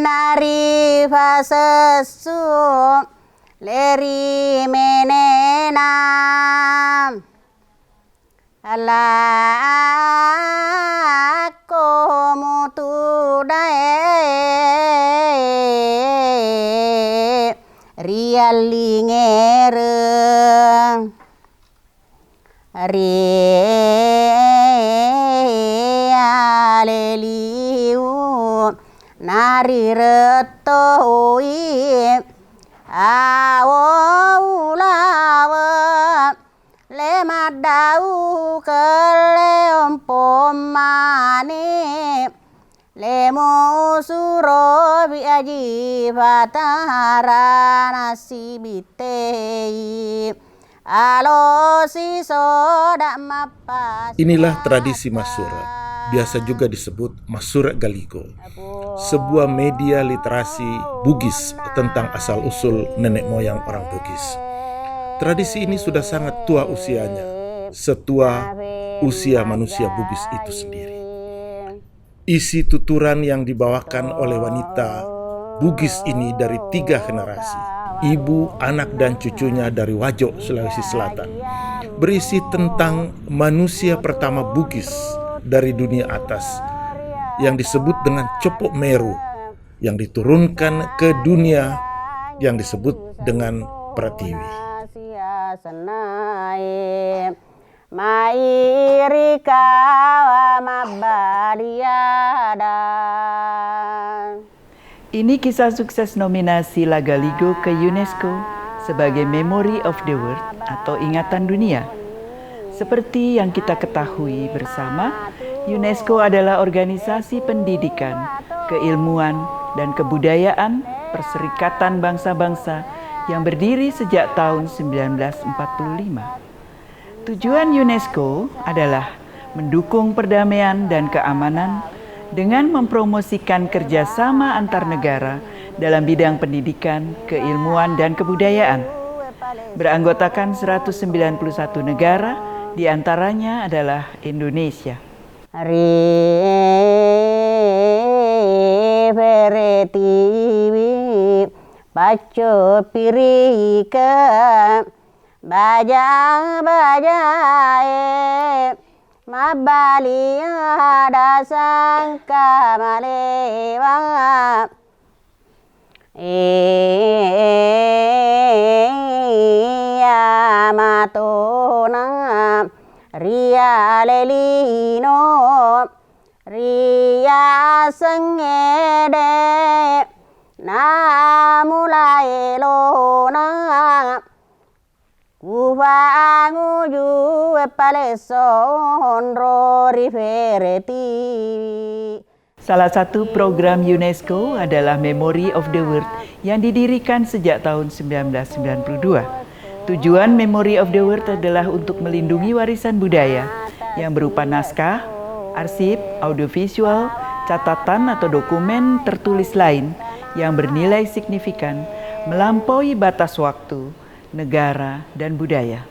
Nari fasesu leri menena ala komutu dae rialingere rialeliu nari retoi awulawa le madau keleompomane le musuro biaji batara nasibitei alo si soda mapas. Inilah tradisi Masura, biasa juga disebut Masura Galigo, sebuah media literasi Bugis tentang asal-usul nenek moyang orang Bugis. Tradisi ini sudah sangat tua usianya, setua usia manusia Bugis itu sendiri. Isi tuturan yang dibawakan oleh wanita Bugis ini dari 3 generasi, ibu, anak, dan cucunya dari Wajo, Sulawesi Selatan, berisi tentang manusia pertama Bugis dari dunia atas yang disebut dengan Copok Meru, yang diturunkan ke dunia yang disebut dengan Pratiwi. Ini kisah sukses nominasi Lagaligo ke UNESCO sebagai Memory of the World atau Ingatan Dunia. Seperti yang kita ketahui bersama, UNESCO adalah organisasi pendidikan, keilmuan, dan kebudayaan Perserikatan Bangsa-Bangsa yang berdiri sejak tahun 1945. Tujuan UNESCO adalah mendukung perdamaian dan keamanan dengan mempromosikan kerjasama antar negara dalam bidang pendidikan, keilmuan, dan kebudayaan. Beranggotakan 191 negara, di antaranya adalah Indonesia. Riveretiwi baco pirika bajae mabalia dasangka malewa matona ria lelino ria sengede namulai lona kuvanguju palesonro rivereti. Salah satu program UNESCO adalah Memory of the World yang didirikan sejak tahun 1992. Tujuan Memory of the World adalah untuk melindungi warisan budaya yang berupa naskah, arsip, audiovisual, catatan atau dokumen tertulis lain yang bernilai signifikan melampaui batas waktu, negara, dan budaya.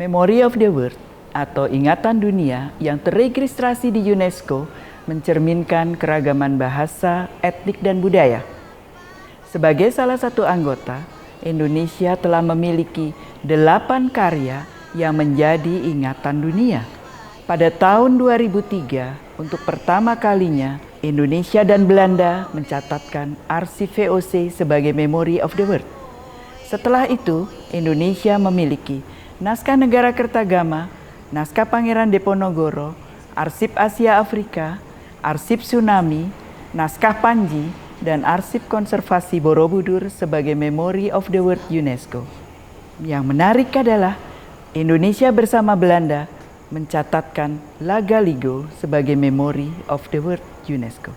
Memory of the World atau Ingatan Dunia yang terregistrasi di UNESCO mencerminkan keragaman bahasa, etnik, dan budaya. Sebagai salah satu anggota, Indonesia telah memiliki 8 karya yang menjadi ingatan dunia. Pada tahun 2003, untuk pertama kalinya, Indonesia dan Belanda mencatatkan arsip VOC sebagai Memory of the World. Setelah itu, Indonesia memiliki naskah Negara Kertagama, naskah Pangeran Diponegoro, arsip Asia Afrika, arsip Tsunami, naskah Panji, dan arsip konservasi Borobudur sebagai Memory of the World UNESCO. Yang menarik adalah Indonesia bersama Belanda mencatatkan Lagaligo sebagai Memory of the World UNESCO.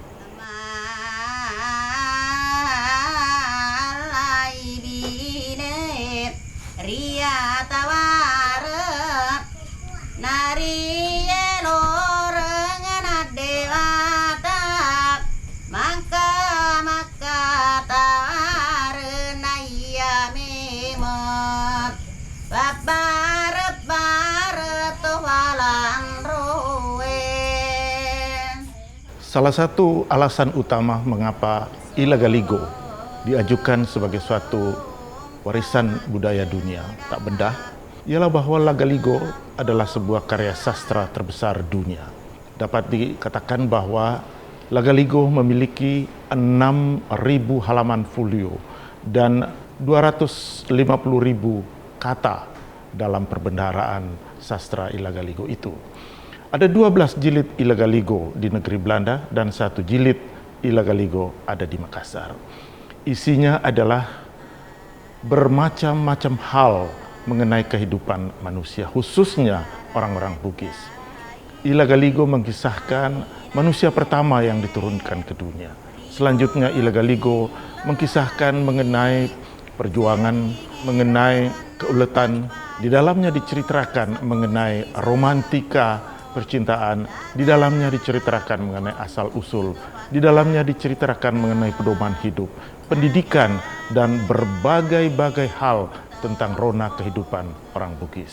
Salah satu alasan utama mengapa Ilagaligo diajukan sebagai suatu warisan budaya dunia tak benda ialah bahwa Lagaligo adalah sebuah karya sastra terbesar dunia. Dapat dikatakan bahwa Lagaligo memiliki 6.000 halaman folio dan 250.000 kata dalam perbendaharaan sastra Ilagaligo itu. Ada 12 jilid Ilagaligo di negeri Belanda dan 1 jilid Ilagaligo ada di Makassar. Isinya adalah bermacam-macam hal mengenai kehidupan manusia, khususnya orang-orang Bugis. Ilagaligo mengisahkan manusia pertama yang diturunkan ke dunia. Selanjutnya Ilagaligo mengisahkan mengenai perjuangan, mengenai keuletan. Di dalamnya diceritakan mengenai romantika percintaan, di dalamnya diceritakan mengenai asal-usul, di dalamnya diceritakan mengenai pedoman hidup, pendidikan, dan berbagai-bagai hal tentang rona kehidupan orang Bugis.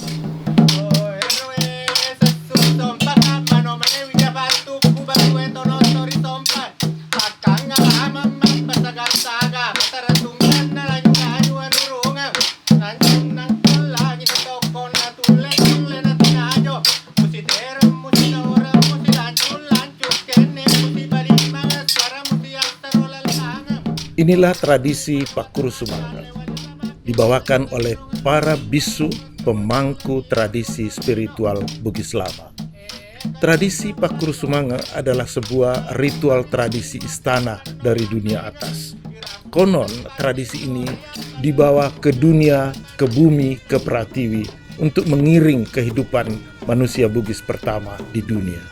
Inilah tradisi Pakuru Sumangga, dibawakan oleh para bisu pemangku tradisi spiritual Bugis lama. Tradisi Pakuru Sumangga adalah sebuah ritual tradisi istana dari dunia atas. Konon tradisi ini dibawa ke dunia, ke bumi, ke Pratiwi untuk mengiring kehidupan manusia Bugis pertama di dunia.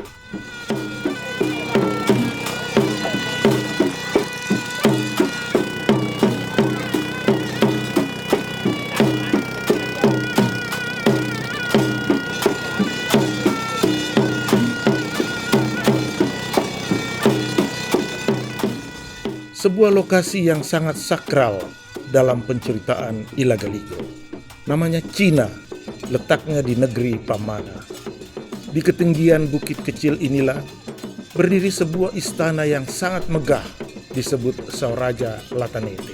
Sebuah lokasi yang sangat sakral dalam penceritaan Ilagaligo. Namanya Cina, letaknya di negeri Pamana. Di ketinggian bukit kecil inilah berdiri sebuah istana yang sangat megah disebut Sauraja Latanete.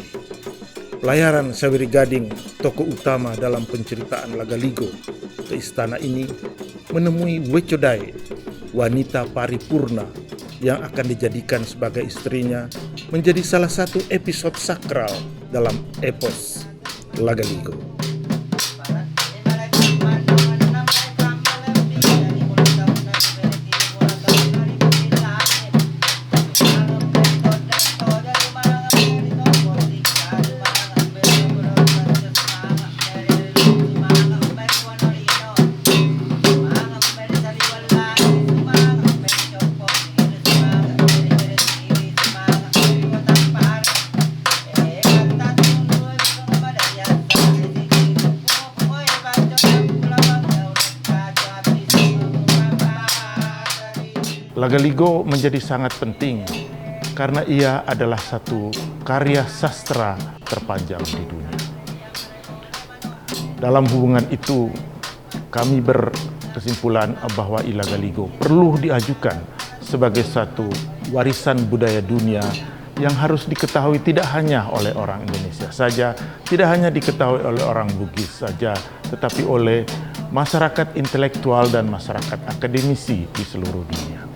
Pelayaran Sawiri Gading, tokoh utama dalam penceritaan Lagaligo, ke istana ini menemui Wecodai, wanita paripurna yang akan dijadikan sebagai istrinya, menjadi salah satu episode sakral dalam epos Lagaligo. Lagaligo menjadi sangat penting karena ia adalah satu karya sastra terpanjang di dunia. Dalam hubungan itu, kami berkesimpulan bahwa Ilagaligo perlu diajukan sebagai satu warisan budaya dunia yang harus diketahui tidak hanya oleh orang Indonesia saja, tidak hanya diketahui oleh orang Bugis saja, tetapi oleh masyarakat intelektual dan masyarakat akademisi di seluruh dunia.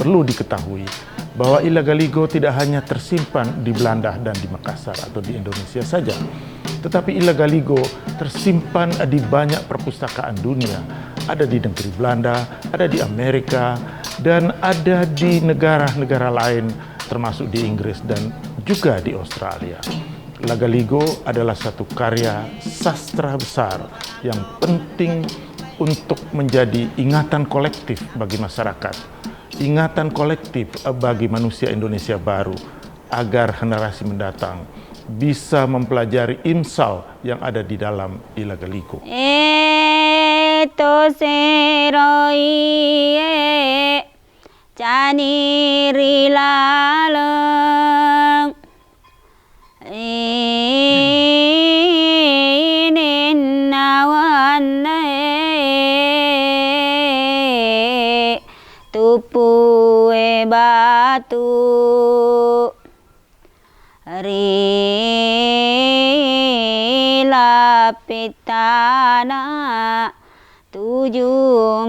Perlu diketahui bahwa Ilagaligo tidak hanya tersimpan di Belanda dan di Makassar atau di Indonesia saja, tetapi Ilagaligo tersimpan di banyak perpustakaan dunia. Ada di negeri Belanda, ada di Amerika, dan ada di negara-negara lain termasuk di Inggris dan juga di Australia. Lagaligo adalah satu karya sastra besar yang penting untuk menjadi ingatan kolektif bagi masyarakat. Ingatan kolektif bagi manusia Indonesia baru agar generasi mendatang bisa mempelajari imsal yang ada di dalam Ilagaligo. Eto seroi caniri laleng inin nawane tupu ba batu lapit tanah 7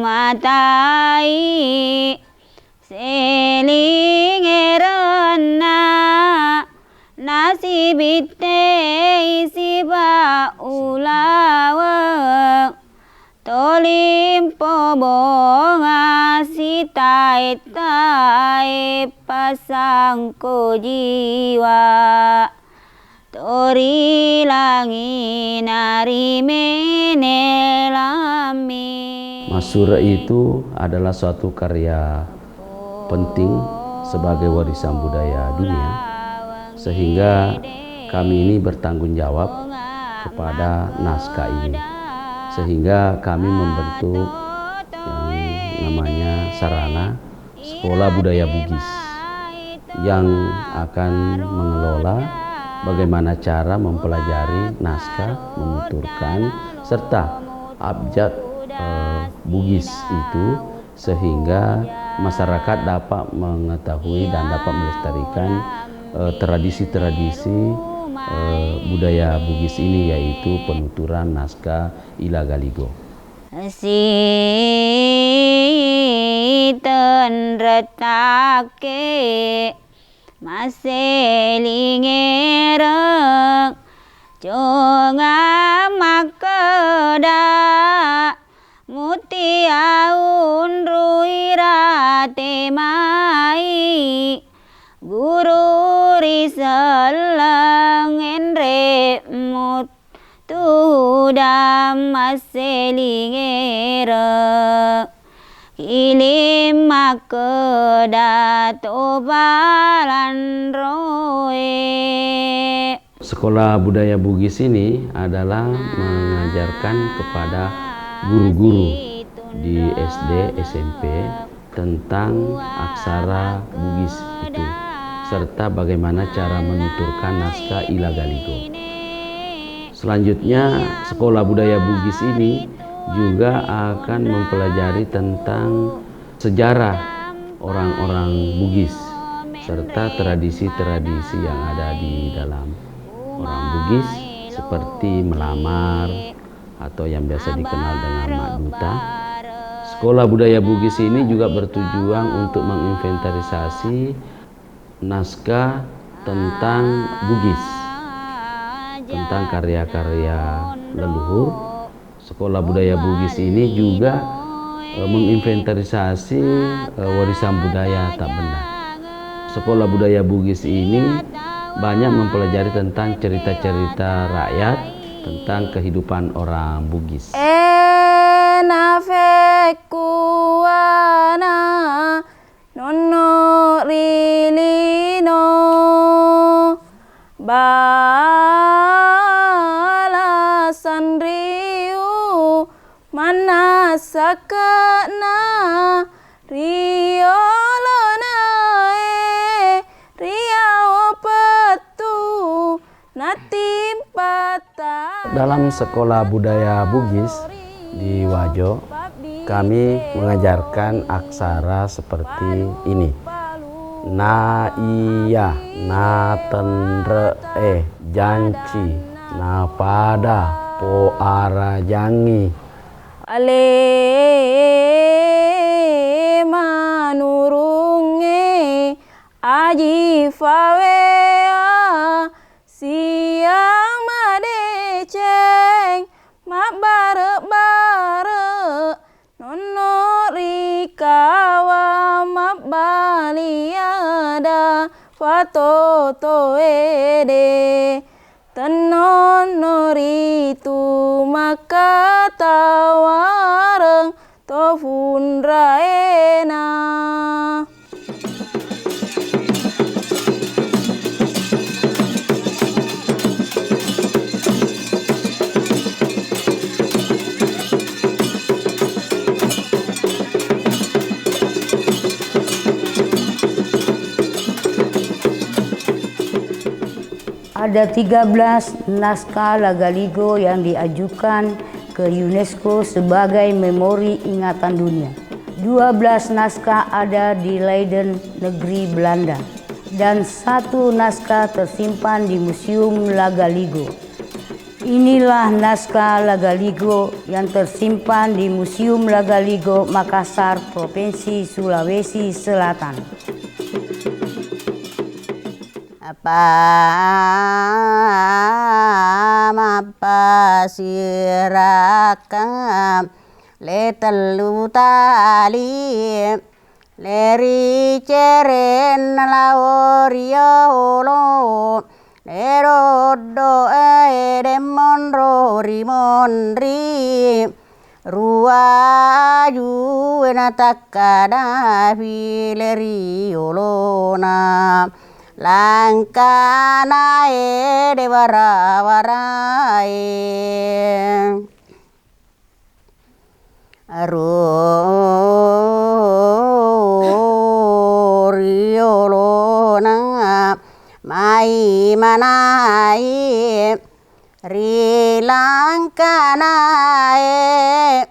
matai selingerena nasibite isiba ulaweng tolimpo bonga si tai pasangko jiwa tori langi nari menelami. Masura itu adalah suatu karya penting sebagai warisan budaya dunia, sehingga kami ini bertanggung jawab kepada naskah ini, sehingga kami membentuk yang namanya sarana Sekolah Budaya Bugis yang akan mengelola bagaimana cara mempelajari naskah, menuturkan serta abjad Bugis itu, sehingga masyarakat dapat mengetahui dan dapat melestarikan tradisi-tradisi budaya Bugis ini, yaitu penuturan naskah Ila Galigo. Siten retake maselingereng jonga makeda mutiaun ruirate mai guru riselang enre mut tudam maselingereng kilim makeda tobalan roe. Sekolah Budaya Bugis ini adalah mengajarkan kepada guru-guru di SD, SMP tentang aksara Bugis itu, serta bagaimana cara menuturkan naskah Ila Galigo. Selanjutnya, Sekolah Budaya Bugis ini juga akan mempelajari tentang sejarah orang-orang Bugis serta tradisi-tradisi yang ada di dalam orang Bugis, seperti melamar atau yang biasa dikenal dengan mak duta. Sekolah Budaya Bugis ini juga bertujuan untuk menginventarisasi naskah tentang Bugis, tentang karya-karya leluhur. Sekolah Budaya Bugis ini juga menginventarisasi warisan budaya tak benda. Sekolah Budaya Bugis ini banyak mempelajari tentang cerita-cerita rakyat, tentang kehidupan orang Bugis. Nafekuana nono rilino balasan riu mana sakana riolona riau petu natimpata. Dalam Sekolah Budaya Bugis di Wajo, kami mengajarkan aksara seperti ini: na iya, na tenre janci, na pada po ara jangi. Ale manurunge aji fawea siang madeceng mak bare-bare nono rikawa mak baliada fatoto ede tenono ritu maka tawareng tofun raena. Ada 13 naskah Lagaligo yang diajukan ke UNESCO sebagai memori ingatan dunia. 12 naskah ada di Leiden, negeri Belanda, dan 1 naskah tersimpan di Museum Lagaligo. Inilah naskah Lagaligo yang tersimpan di Museum Lagaligo, Makassar, Provinsi Sulawesi Selatan. Mapa sirakam le telu tali leri ceren laoriolo lerodo monri monri ruaju enatakada fileri olona langkana dewarawarae riolona mai manai rilangkanae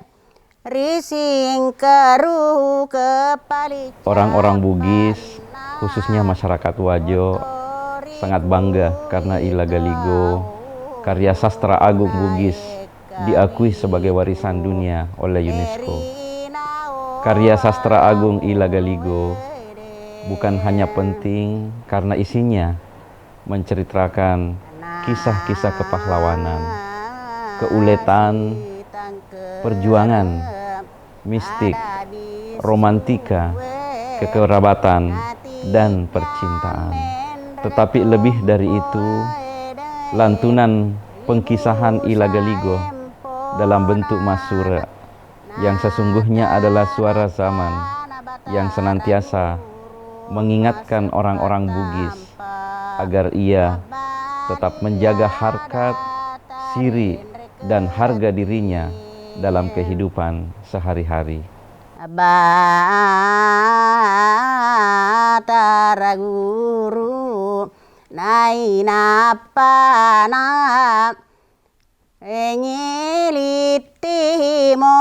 risingkeru kepali. Orang-orang Bugis, khususnya masyarakat Wajo, sangat bangga karena I Lagaligo, karya sastra agung Bugis, diakui sebagai warisan dunia oleh UNESCO. Karya sastra agung I Lagaligo bukan hanya penting karena isinya menceritakan kisah-kisah kepahlawanan, keuletan, perjuangan, mistik, romantika, kekerabatan, dan percintaan. Tetapi lebih dari itu, lantunan pengkisahan I Lagaligo dalam bentuk masura yang sesungguhnya adalah suara zaman yang senantiasa mengingatkan orang-orang Bugis agar ia tetap menjaga harkat, siri, dan harga dirinya dalam kehidupan sehari-hari. Batara guru nainapana engilitimo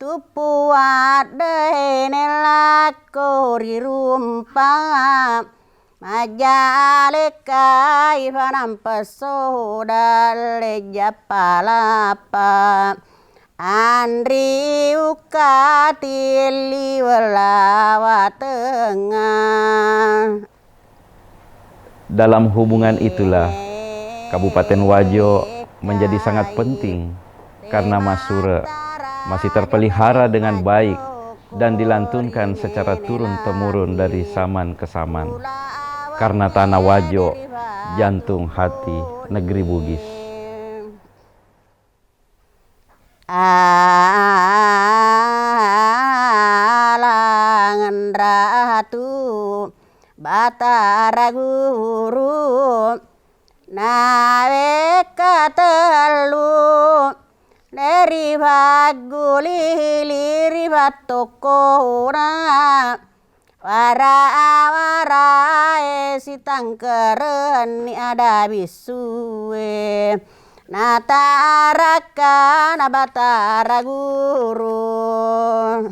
tupuat denelakori rumpa majalekai panampasodale japalapa Andri ukatili walawa tengah. Dalam hubungan itulah Kabupaten Wajo menjadi sangat penting karena Masura masih terpelihara dengan baik dan dilantunkan secara turun-temurun dari zaman ke zaman. Karena tanah Wajo, jantung hati negeri Bugis. Alangan ratu Batara guru nawe katelu dari baguli libatokona wara sitangkeren ni ada bisue Nataraka nabatara guru